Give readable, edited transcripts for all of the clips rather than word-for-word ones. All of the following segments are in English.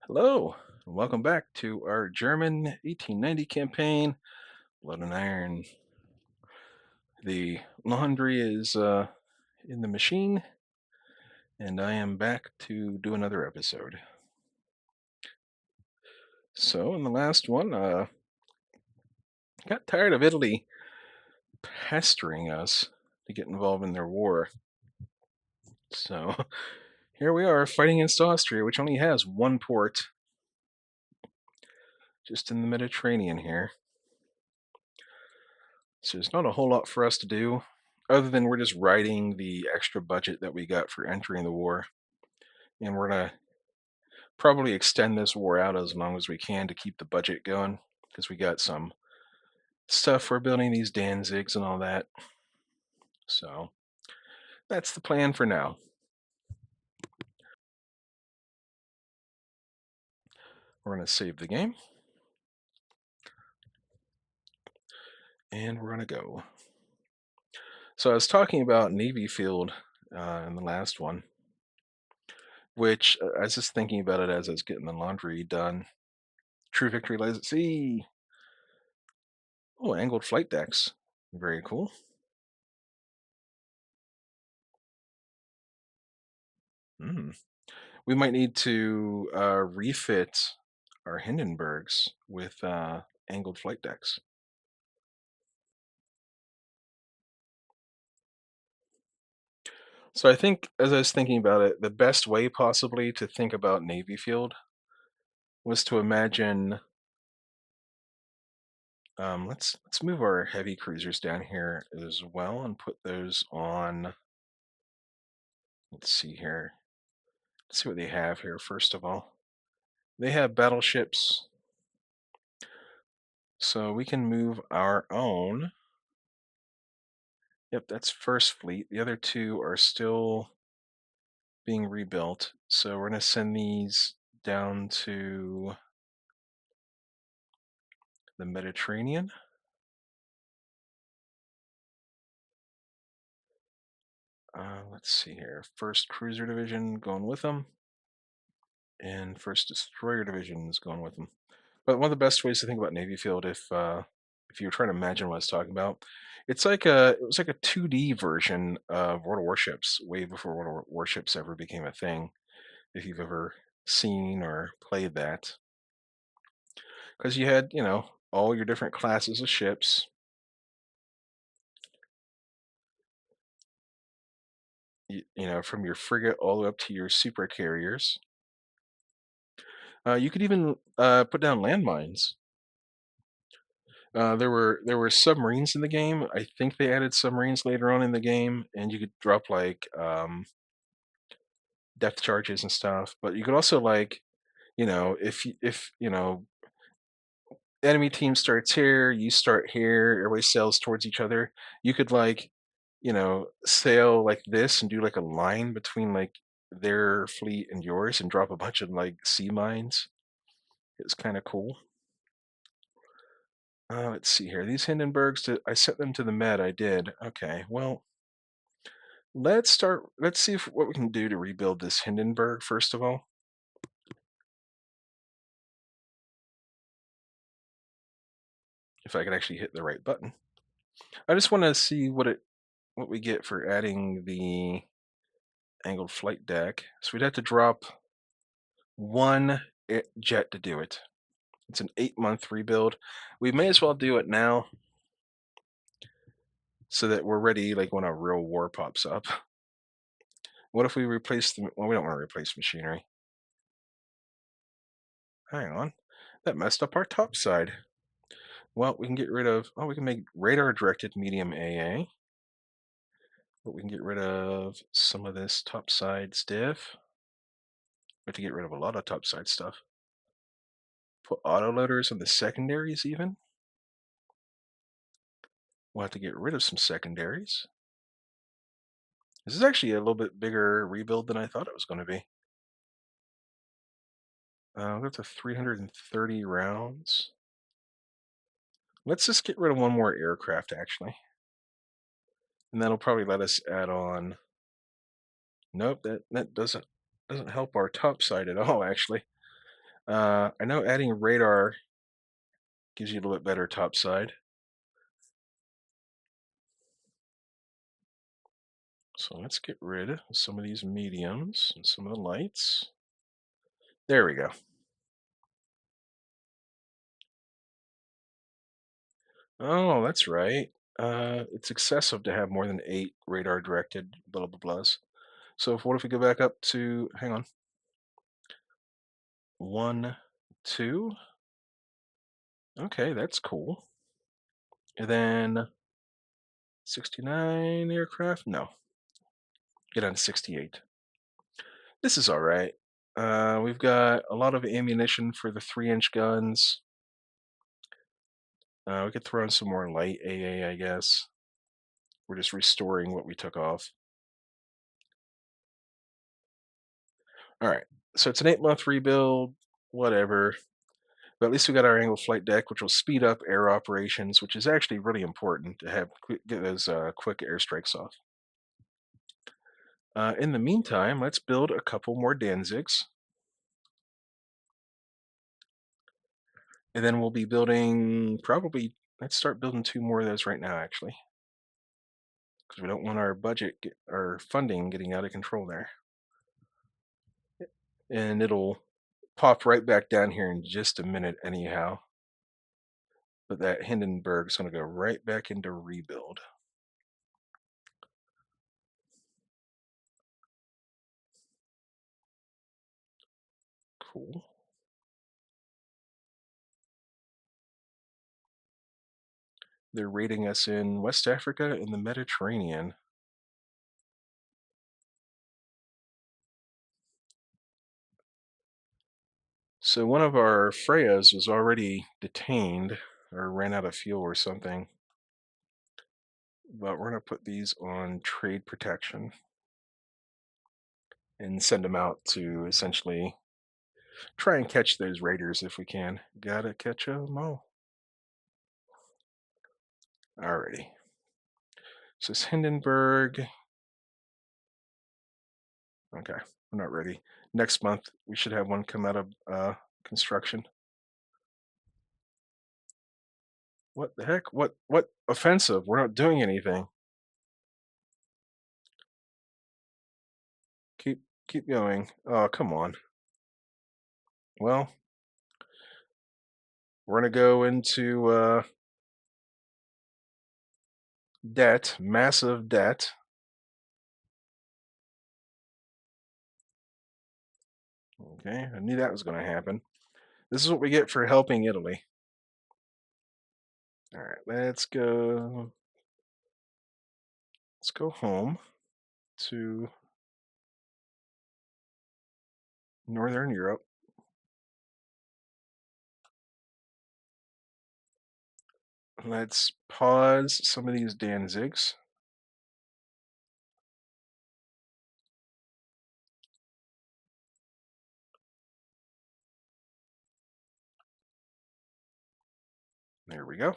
Hello, and welcome back to our German 1890 campaign, Blood and Iron. The laundry is in the machine, and I am back to do another episode. So, in the last one, got tired of Italy pestering us to get involved in their war. So, here we are fighting against Austria, which only has one port, just in the Mediterranean here. So, there's not a whole lot for us to do, other than we're just riding the extra budget that we got for entering the war. And we're going to probably extend this war out as long as we can to keep the budget going, because we got some stuff for building these Danzigs and all that. So that's the plan for now. We're going to save the game. And we're going to go. So I was talking about Navy Field in the last one, which I was just thinking about it as I was getting the laundry done. True victory lies at sea. Oh, angled flight decks. Very cool. We might need to refit our Hindenburgs with angled flight decks. So I think, as I was thinking about it, the best way possibly to think about Navy Field was to imagine. Let's move our heavy cruisers down here as well and put those on. Let's see here. Let's see what they have here. First of all, they have battleships, so we can move our own. Yep, that's First Fleet. The other two are still being rebuilt, so we're going to send these down to the Mediterranean. Let's see here. First Cruiser Division going with them, and First Destroyer Division is going with them. But one of the best ways to think about Navy Field, if you're trying to imagine what I was talking about, it was like a 2D version of World of Warships, way before World of Warships ever became a thing. If you've ever seen or played that, because you had all your different classes of ships. From your frigate all the way up to your super carriers. You could even put down landmines. There were submarines in the game. I think they added submarines later on in the game, and you could drop like depth charges and stuff. But you could also if enemy team starts here, you start here, everybody sails towards each other. You could sail like this and do like a line between like their fleet and yours and drop a bunch of like sea mines. It's kind of cool. Let's see here. These Hindenburgs, I sent them to the Med. I did. Okay. Well, let's start. Let's see what we can do to rebuild this Hindenburg first of all. If I could actually hit the right button. I just want to see what we get for adding the angled flight deck. So we'd have to drop one jet to do it. It's an 8-month rebuild. We may as well do it now so that we're ready like when a real war pops up. What if we replace the, well, we don't want to replace machinery. Hang on. That messed up our top side. Well, we can get rid of, we can make radar directed medium AA. But we can get rid of some of this topside stiff. We have to get rid of a lot of topside stuff. Put autoloaders on the secondaries even. We'll have to get rid of some secondaries. This is actually a little bit bigger rebuild than I thought it was going to be. We'll go to 330 rounds. Let's just get rid of one more aircraft, actually. And that'll probably let us add on. Nope, that doesn't help our top side at all, actually. I know adding radar gives you a little bit better top side. So let's get rid of some of these mediums and some of the lights. There we go. Oh, that's right. It's excessive to have more than 8 radar directed blah blah blahs. So what if we go back up to, hang on, 1, 2. Okay, that's cool. And then 69 aircraft? No, get on 68. This is all right. We've got a lot of ammunition for the 3-inch guns. We could throw in some more light AA, I guess. We're just restoring what we took off. All right, so it's an 8-month rebuild, whatever. But at least we got our angled flight deck, which will speed up air operations, which is actually really important to have get those quick airstrikes off. In the meantime, let's build a couple more Danzigs. And then we'll be building probably, let's start building 2 more of those right now, actually. Because we don't want our our funding getting out of control there. And it'll pop right back down here in just a minute anyhow. But that Hindenburg's going to go right back into rebuild. Cool. They're raiding us in West Africa and the Mediterranean. So one of our Freyas was already detained or ran out of fuel or something. But we're going to put these on trade protection and send them out to essentially try and catch those raiders if we can. Gotta catch 'em all. Alrighty. So it's Hindenburg. Okay, we're not ready. Next month we should have one come out of construction. What the heck? What offensive? We're not doing anything. Keep going. Oh, come on. Well, we're gonna go into debt, massive debt. Okay, I knew that was going to happen. This is what we get for helping Italy. All right, let's go. Let's go home to Northern Europe. Let's pause some of these Danzigs. There we go.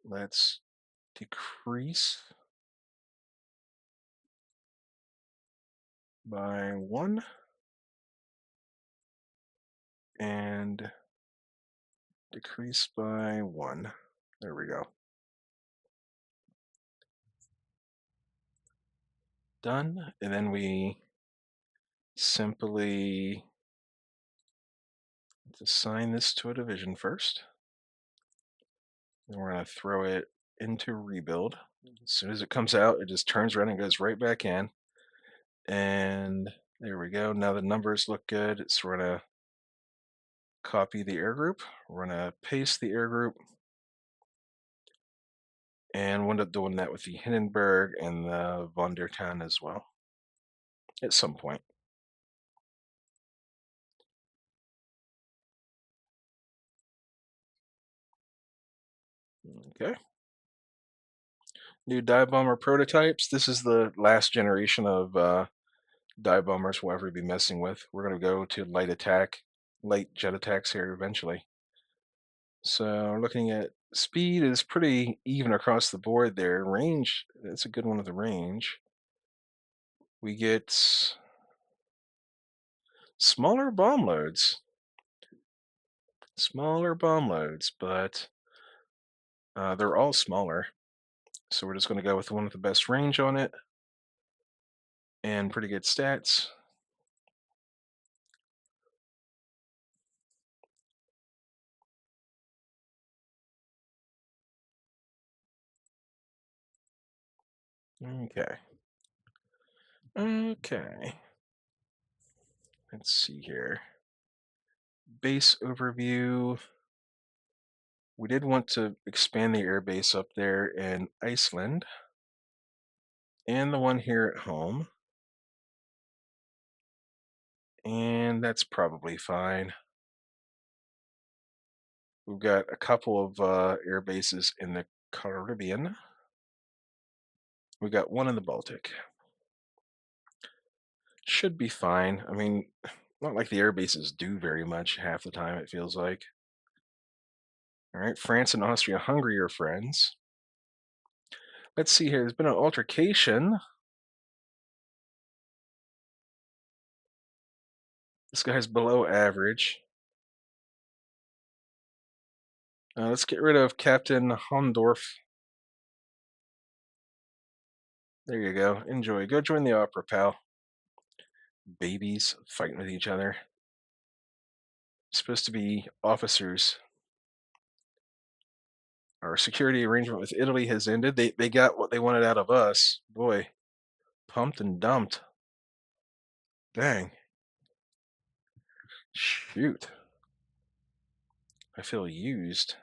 Let's decrease by 1 and decrease by 1. There we go. Done. And then we simply assign this to a division first. And we're going to throw it into rebuild. As soon as it comes out, it just turns around and goes right back in. And there we go. Now the numbers look good. So we're going to copy the air group. We're going to paste the air group. And we'll end up doing that with the Hindenburg and the von der Tann as well at some point. Okay. New dive bomber prototypes. This is the last generation of dive bombers we'll ever be messing with. We're going to go to light jet attacks here eventually. So we're looking at speed is pretty even across the board there. Range, that's a good one with the range. We get smaller bomb loads. Smaller bomb loads, but they're all smaller. So we're just going to go with the one with the best range on it and pretty good stats. Okay. Okay. Let's see here. Base overview. We did want to expand the air base up there in Iceland and the one here at home. And that's probably fine. We've got a couple of air bases in the Caribbean. We got one in the Baltic. Should be fine. I mean, not like the air bases do very much half the time, it feels like. All right, France and Austria-Hungary are friends. Let's see here. There's been an altercation. This guy's below average. Let's get rid of Captain Hondorf. There you go. Enjoy. Go join the opera, pal. Babies fighting with each other. Supposed to be officers. Our security arrangement with Italy has ended. They got what they wanted out of us. Boy, pumped and dumped. Dang. Shoot. I feel used.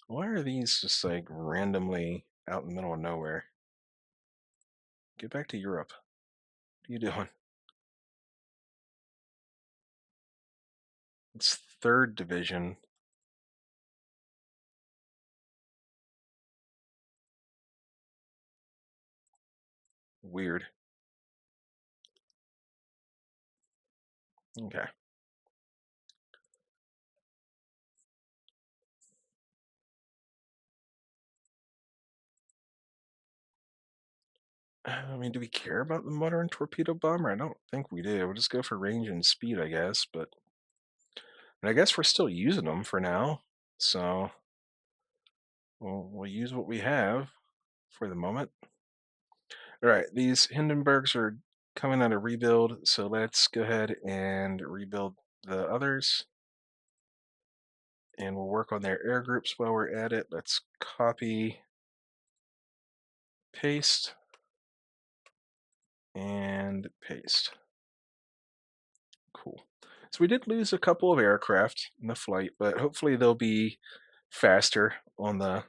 Why are these just like randomly out in the middle of nowhere? Get back to Europe. What are you doing? It's third division. Weird. Okay. I mean, do we care about the modern torpedo bomber? I don't think we do. We'll just go for range and speed, I guess. But and I guess we're still using them for now. So we'll use what we have for the moment. All right, these Hindenburgs are coming out of rebuild, so let's go ahead and rebuild the others. And we'll work on their air groups while we're at it. Let's copy, paste, and paste. Cool. So we did lose a couple of aircraft in the flight, but hopefully they'll be faster on the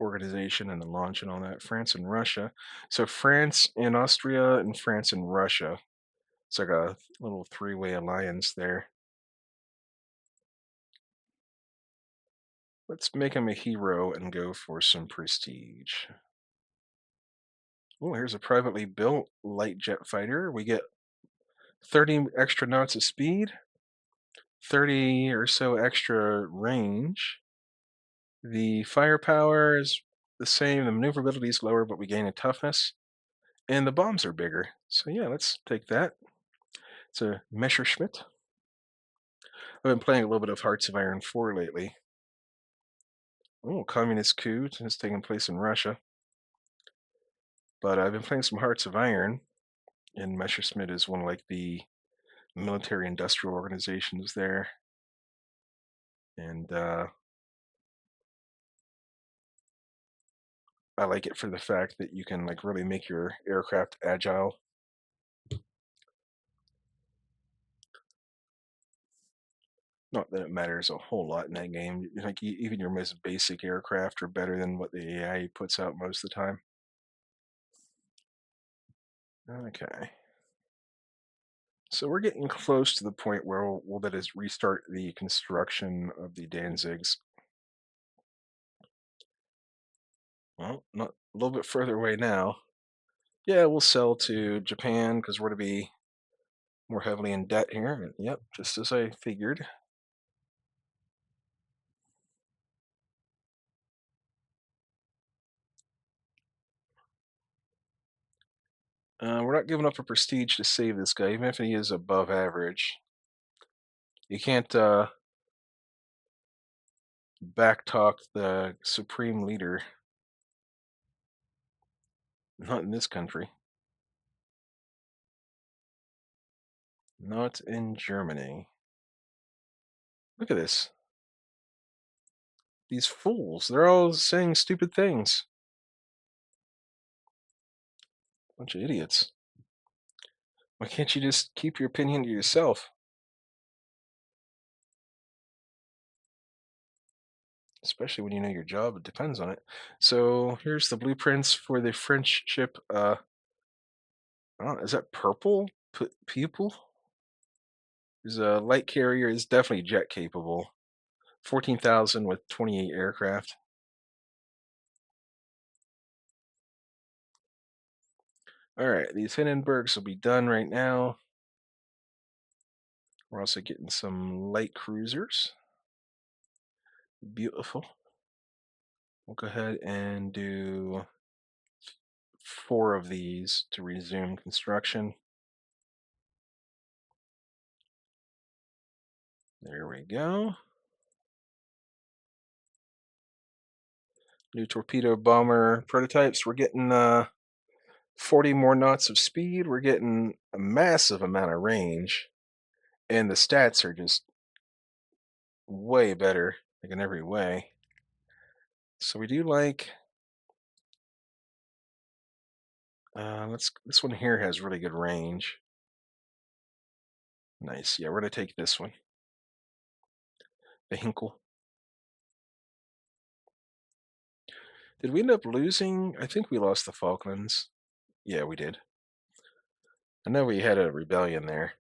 organization and the launch and all that. France and Russia. So France and Austria and France and Russia. It's like a little three-way alliance there. Let's make him a hero and go for some prestige. Oh, here's a privately built light jet fighter. We get 30 extra knots of speed, 30 or so extra range. The firepower is the same, the maneuverability is lower, but we gain in toughness. And the bombs are bigger. So yeah, let's take that. It's a Messerschmitt. I've been playing a little bit of Hearts of Iron 4 lately. Oh, communist coup has taken place in Russia. But I've been playing some Hearts of Iron, and Messerschmitt is one of like the military industrial organizations there. And I like it for the fact that you can like really make your aircraft agile. Not that it matters a whole lot in that game. Like even your most basic aircraft are better than what the AI puts out most of the time. Okay. So we're getting close to the point where we'll let us restart the construction of the Danzigs. Well, not a little bit further away now. Yeah, we'll sell to Japan because we're to be more heavily in debt here. Yep, just as I figured. We're not giving up a prestige to save this guy, even if he is above average. You can't backtalk the supreme leader. Not in this country. Not in Germany. Look at this. These fools. They're all saying stupid things. Bunch of idiots. Why can't you just keep your opinion to yourself? Especially when you know your job depends on it. So here's the blueprints for the French ship. Is that purple? People? There's a light carrier. Is definitely jet capable. 14,000 with 28 aircraft. All right, these Hindenburgs will be done right now. We're also getting some light cruisers. Beautiful. We'll go ahead and do 4 of these to resume construction. There we go. New torpedo bomber prototypes. We're getting 40 more knots of speed. We're getting a massive amount of range. And the stats are just way better, like in every way. So we do like this one here has really good range. Nice. Yeah, we're gonna take this one. The Hinkle. Did we end up losing? I think we lost the Falklands. Yeah, we did. I know we had a rebellion there.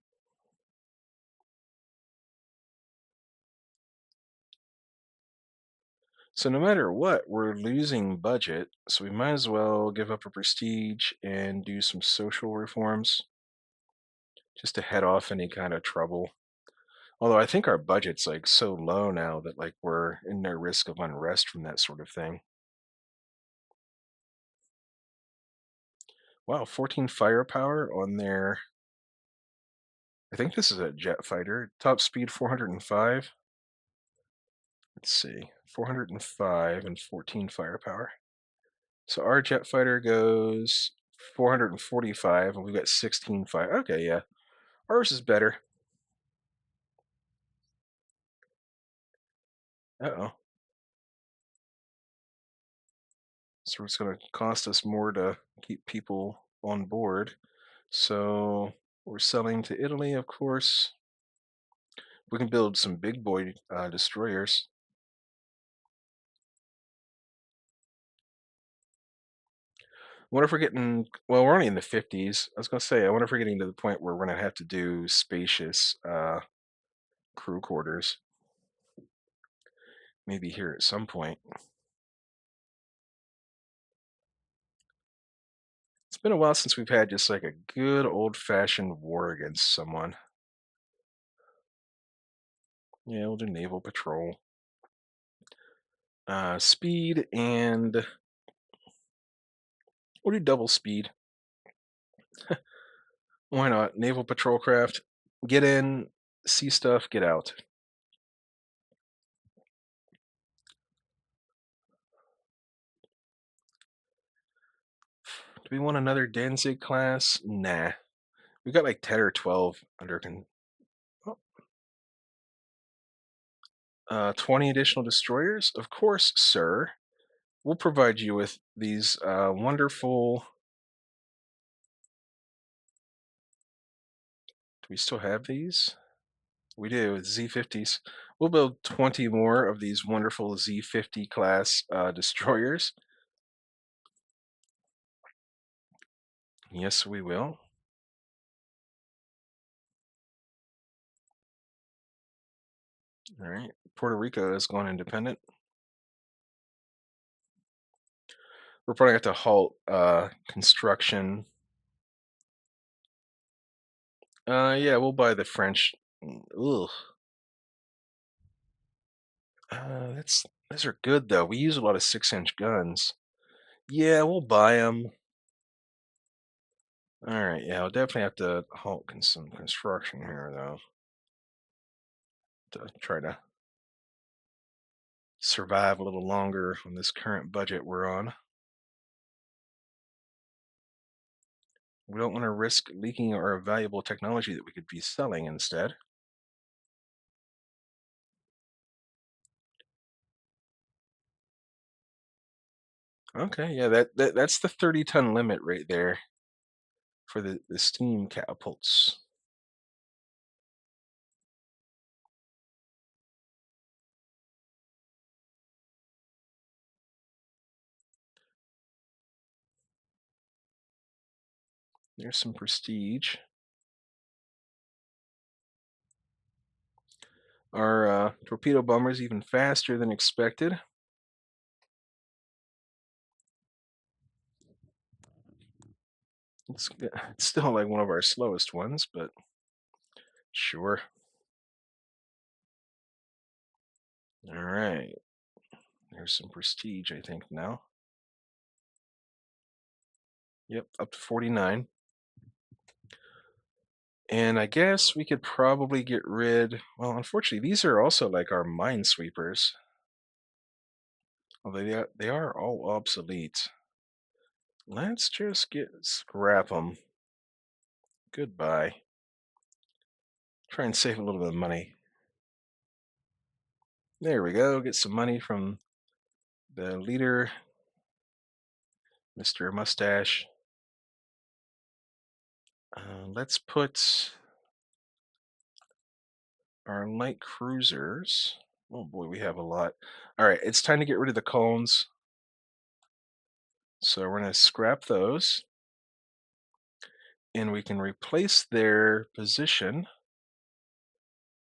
So no matter what, we're losing budget, so we might as well give up a prestige and do some social reforms just to head off any kind of trouble. Although I think our budget's like so low now that like we're in no risk of unrest from that sort of thing. Wow, 14 firepower on their I think this is a jet fighter. Top speed 405. Let's see. 405 and 14 firepower. So our jet fighter goes 445 and we've got 16 fire. Okay, yeah. Ours is better. Uh-oh. So it's going to cost us more to keep people on board. So we're selling to Italy, of course. We can build some big boy destroyers. What if we're getting, well, we're only in the 50s. I was going to say, I wonder if we're getting to the point where we're going to have to do spacious crew quarters. Maybe here at some point. It's been a while since we've had just like a good old-fashioned war against someone. Yeah, we'll do naval patrol. Speed and we'll do double speed. Why not? Naval patrol craft. Get in, see stuff, get out. Do we want another Danzig class? Nah. We've got like 10 or 12 under 20 additional destroyers? Of course, sir. We'll provide you with these wonderful. Do we still have these? We do, Z50s. We'll build 20 more of these wonderful Z50 class destroyers. Yes, we will. All right. Puerto Rico is going independent. We're probably going to have to halt construction. Yeah, we'll buy the French. Ugh. Those are good though. We use a lot of 6-inch guns. Yeah, we'll buy them. All right, yeah, I'll definitely have to halt some construction here, though, to try to survive a little longer on this current budget we're on. We don't want to risk leaking our valuable technology that we could be selling instead. Okay, yeah, that's the 30-ton limit right there for the steam catapults. There's some prestige. Our torpedo bomber's even faster than expected. It's still like one of our slowest ones, but sure. All right. There's some prestige, I think, now. Yep, up to 49. And I guess we could probably get rid. Well, unfortunately, these are also like our minesweepers. Although they are all obsolete. Let's just scrap them. Goodbye. Try and save a little bit of money. There we go. Get some money from the leader, Mr. Mustache. Let's put our light cruisers. Oh boy, we have a lot. All right, it's time to get rid of the cones. So we're going to scrap those, and we can replace their position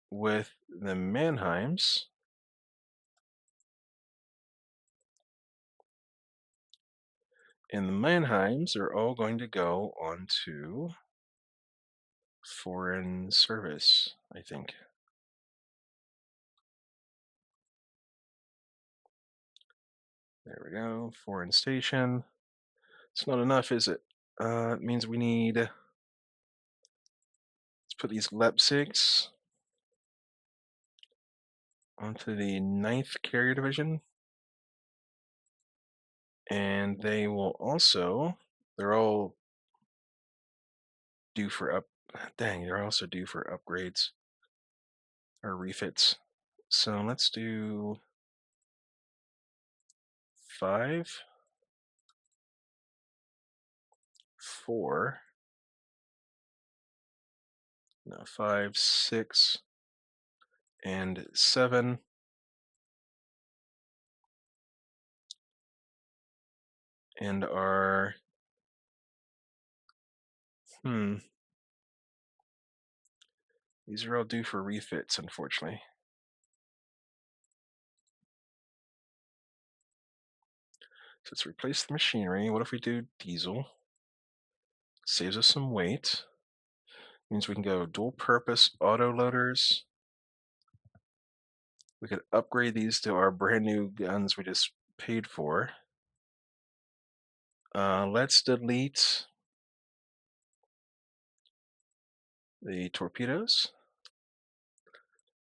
with the Mannheims. And the Mannheims are all going to go onto foreign service, I think. There we go, foreign station. It's not enough, is it? It means we need, let's put these Leipzigs onto the ninth Carrier Division. And they will also, they're all due for dang, they're also due for upgrades or refits. So let's do 5, 4, no, 5, 6, and 7. And our, these are all due for refits, unfortunately. So let's replace the machinery. What if we do diesel? Saves us some weight. Means we can go dual purpose auto loaders. We could upgrade these to our brand new guns we just paid for. Let's delete the torpedoes.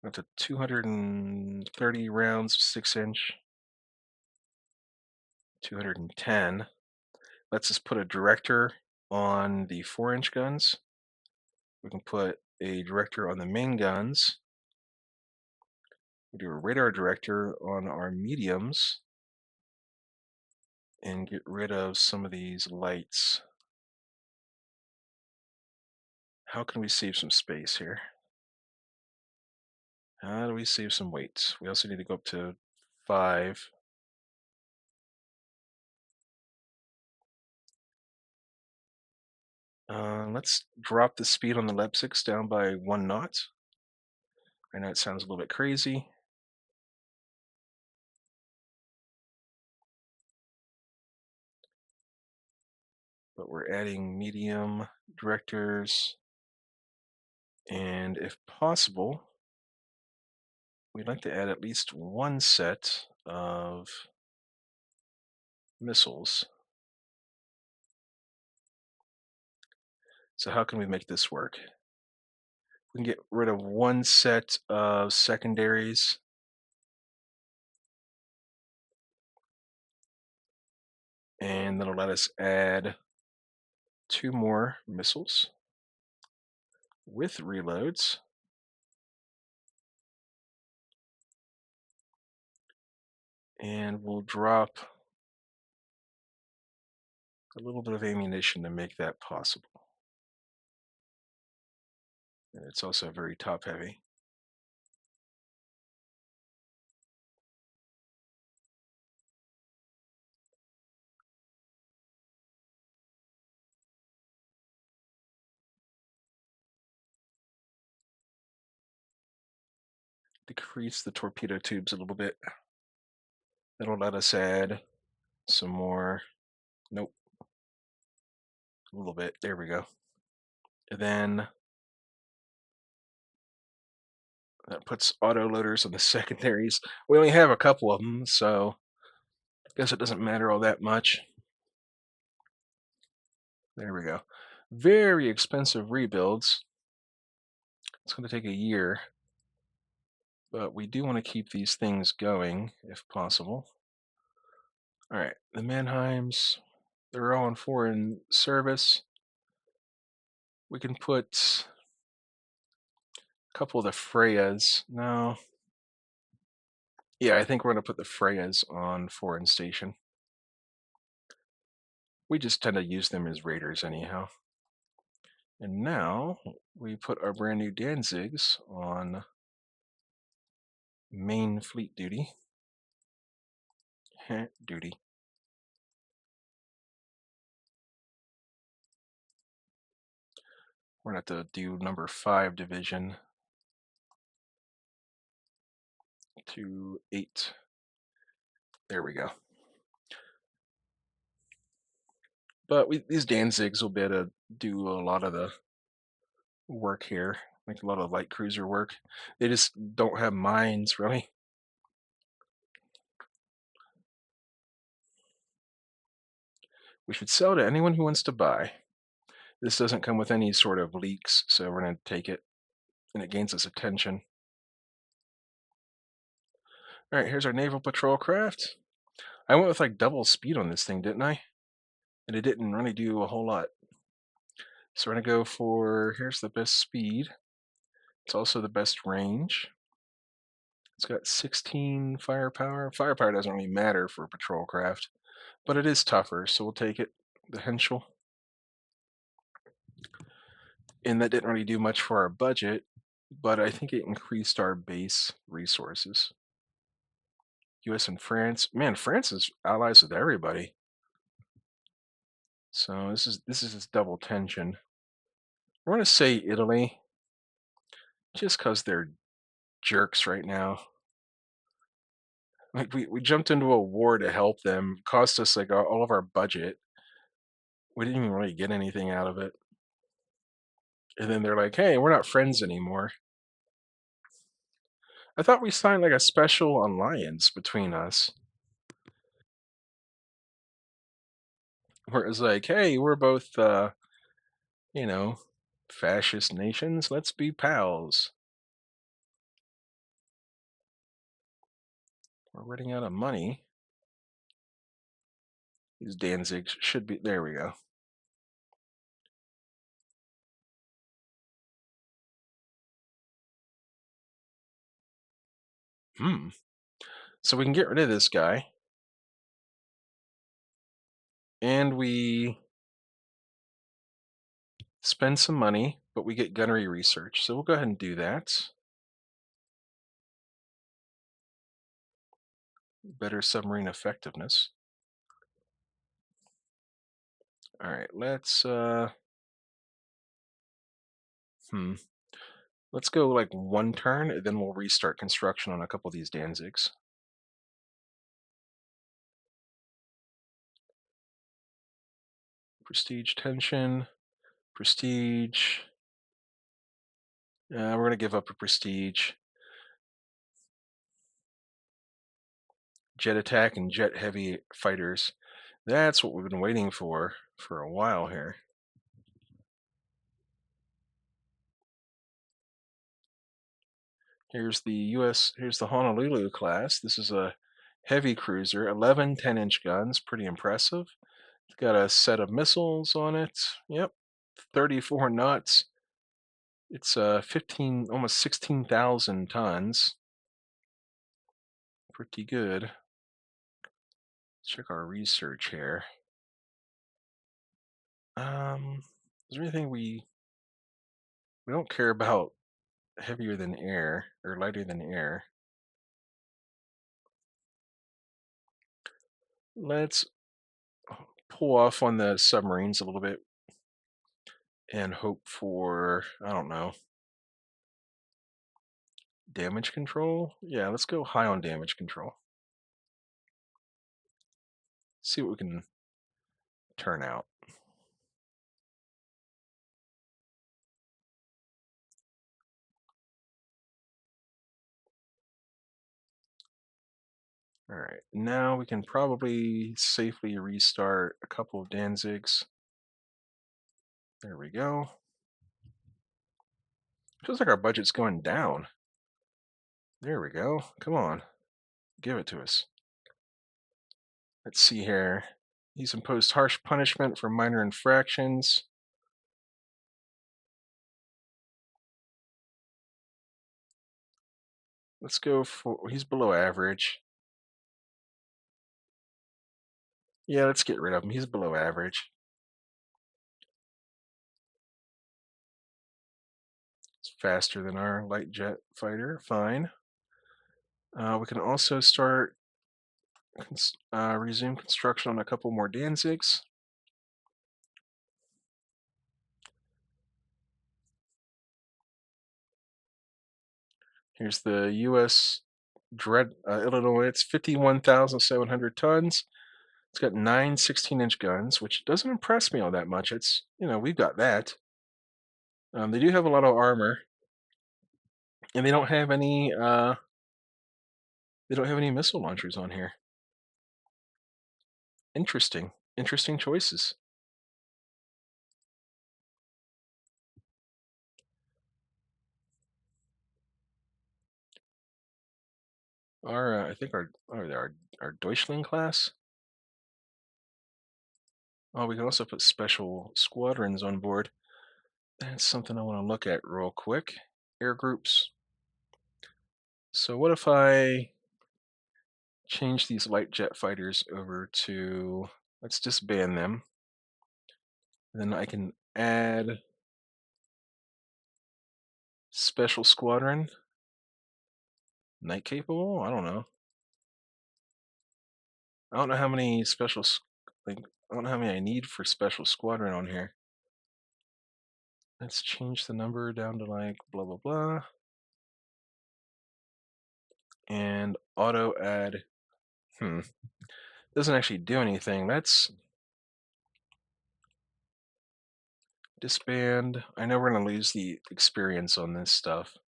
Up to 230 rounds, 6-inch, 210. Let's just put a director on the 4-inch guns. We can put a director on the main guns. We do a radar director on our mediums and get rid of some of these lights. How can we save some space here? How do we save some weight? We also need to go up to 5. Let's drop the speed on the Leipzigs down by 1 knot. I know it sounds a little bit crazy. But we're adding medium directors. And if possible, we'd like to add at least 1 set of missiles. So how can we make this work? We can get rid of one set of secondaries, and that'll let us add two more missiles with reloads. And we'll drop a little bit of ammunition to make that possible. And it's also very top heavy. Decrease the torpedo tubes a little bit. That'll let us add some more. Nope, a little bit. There we go. And then that puts auto loaders on the secondaries. We only have a couple of them, so I guess it doesn't matter all that much. There we go. Very expensive rebuilds. It's going to take a year, but we do want to keep these things going if possible. All right, the Mannheims, they're all in foreign service. We can put a couple of the Freyas. No. Yeah, I think we're going to put the Freyas on foreign station. We just tend to use them as raiders anyhow. And now we put our brand new Danzigs on main fleet duty. Duty. We're going to have to do number 5 division to 8. There we go. But these Danzigs will be able to do a lot of the work here, like a lot of light cruiser work. They just don't have mines, really. We should sell to anyone who wants to buy. This doesn't come with any sort of leaks, so we're going to take it, and it gains us attention. All right, here's our naval patrol craft. I went with like double speed on this thing, didn't I? And it didn't really do a whole lot. So we're going to go for, here's the best speed. It's also the best range. It's got 16 firepower. Firepower doesn't really matter for a patrol craft, but it is tougher, so we'll take it. The Henschel. And that didn't really do much for our budget, but I think it increased our base resources. US and France. Man, France is allies with everybody. So this is just double tension. We're gonna say Italy, just because they're jerks right now. Like we jumped into a war to help them, cost us like all of our budget. We didn't even really get anything out of it. And then they're like, "Hey, we're not friends anymore." I thought we signed like a special alliance between us, where it was like, "Hey, we're both, you know, fascist nations. Let's be pals." We're running out of money. These Danzigs should be. There we go. So we can get rid of this guy. And we spend some money, but we get gunnery research. So we'll go ahead and do that. Better submarine effectiveness. All right, let's let's go like one turn, and then we'll restart construction on a couple of these Danzigs. Prestige tension, prestige. We're gonna give up a prestige. Jet attack and jet heavy fighters. That's what we've been waiting for a while here. Here's the U.S. Here's the Honolulu class. This is a heavy cruiser, 11 10-inch guns, pretty impressive. It's got a set of missiles on it. Yep, 34 knots. It's 15, almost 16,000 tons. Pretty good. Check our research here. Is there anything we don't care about heavier than air or lighter than air? Let's pull off on the submarines a little bit and hope for, I don't know, damage control? Yeah, let's go high on damage control. See what we can turn out. All right, now we can probably safely restart a couple of Danzigs. There we go. Feels like our budget's going down. There we go. Come on, give it to us. Let's see here. He's imposed harsh punishment for minor infractions. Let's go for, he's below average. Yeah, let's get rid of him. He's below average. It's faster than our light jet fighter. Fine. We can also start resume construction on a couple more Danzigs. Here's the U.S. Dread Illinois. It's 51,700 tons. It's got 9 16-inch guns, which doesn't impress me all that much. It's, we've got that. They do have a lot of armor, and they don't have any missile launchers on here. Interesting choices. I think our Deutschland class. Oh, we can also put special squadrons on board. That's something I want to look at real quick. Air groups. So what if I change these light jet fighters over to, let's disband them. Then I can add special squadron. Night capable? I don't know. I don't know how many I don't know how many I need for special squadron on here. Let's change the number down to like blah blah blah. And auto add. Doesn't actually do anything. Let's disband. I know we're gonna lose the experience on this stuff.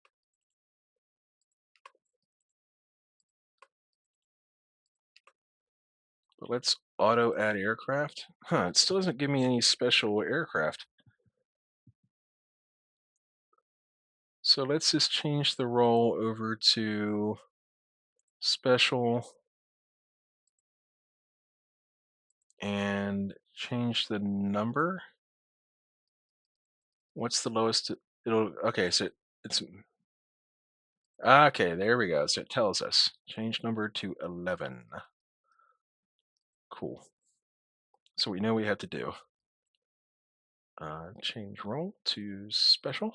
But let's auto add aircraft. It still doesn't give me any special aircraft. So let's just change the role over to special and change the number. What's the lowest? Okay, so it's okay, there we go. So it tells us change number to 11. Cool. So we know we have to do. Change role to special.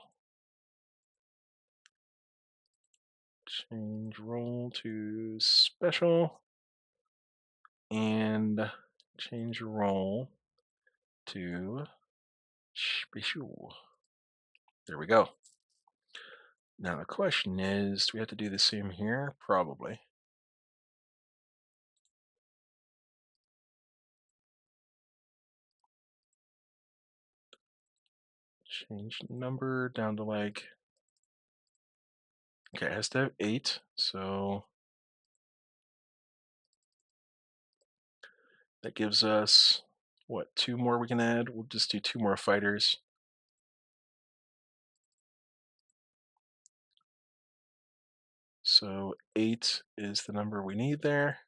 Change role to special. And change role to special. There we go. Now the question is, do we have to do the same here? Probably. Change number down to like, okay, it has to have 8, so that gives us, what, 2 more we can add? We'll just do 2 more fighters. So 8 is the number we need there.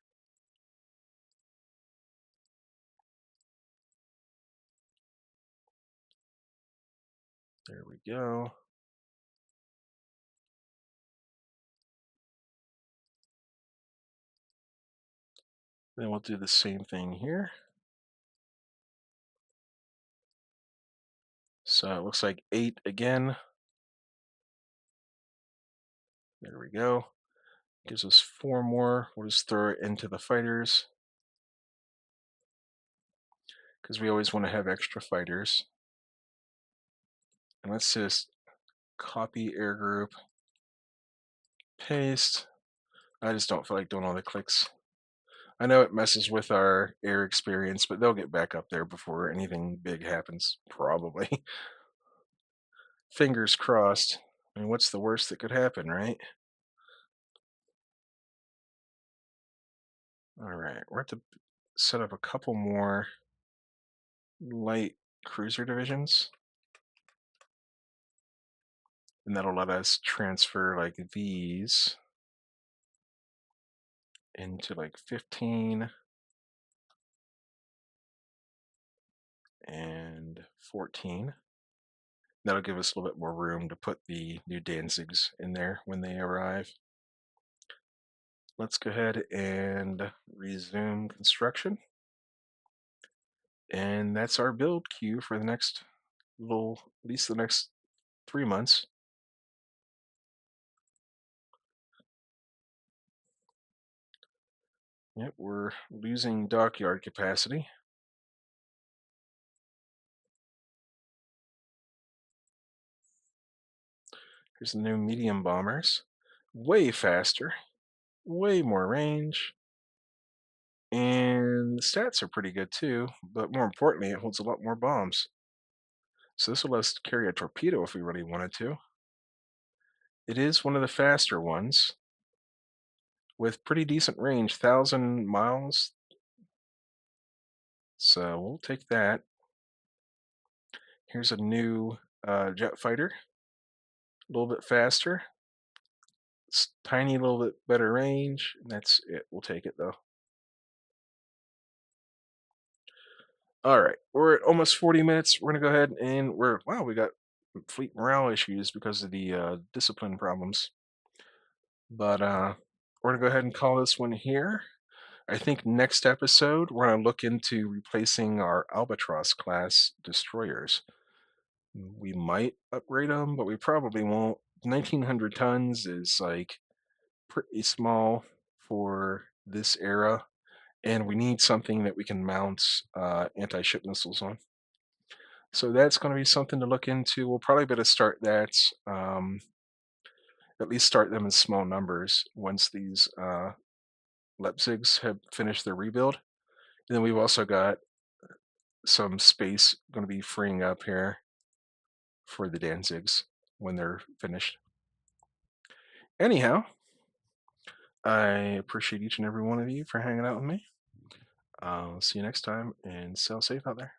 There we go. Then we'll do the same thing here. So it looks like 8 again. There we go. Gives us 4 more. We'll just throw it into the fighters because we always want to have extra fighters. And let's just copy air group, paste. I just don't feel like doing all the clicks. I know it messes with our air experience, but they'll get back up there before anything big happens, probably. Fingers crossed. I mean, what's the worst that could happen, right? All right, we're at to set up a couple more light cruiser divisions, and that'll let us transfer like these into like 15 and 14. That'll give us a little bit more room to put the new Danzigs in there when they arrive. Let's go ahead and resume construction. And that's our build queue for the next at least the next 3 months. Yep, we're losing dockyard capacity. Here's the new medium bombers. Way faster, way more range, and the stats are pretty good too, but more importantly, it holds a lot more bombs. So this will let us carry a torpedo if we really wanted to. It is one of the faster ones with pretty decent range, 1,000 miles. So we'll take that. Here's a new jet fighter, a little bit faster, tiny little bit better range, and that's it. We'll take it though. All right, we're at almost 40 minutes. We're gonna go ahead and wow, we got fleet morale issues because of the discipline problems. But we're gonna go ahead and call this one here. I think next episode we're gonna look into replacing our Albatross class destroyers. We might upgrade them, but we probably won't. 1,900 tons is like pretty small for this era, and we need something that we can mount anti-ship missiles on. So that's going to be something to look into. We'll probably better start that, at least start them in small numbers once these Leipzigs have finished their rebuild. And then we've also got some space going to be freeing up here for the Danzigs when they're finished. Anyhow, I appreciate each and every one of you for hanging out with me. I'll see you next time and sail safe out there.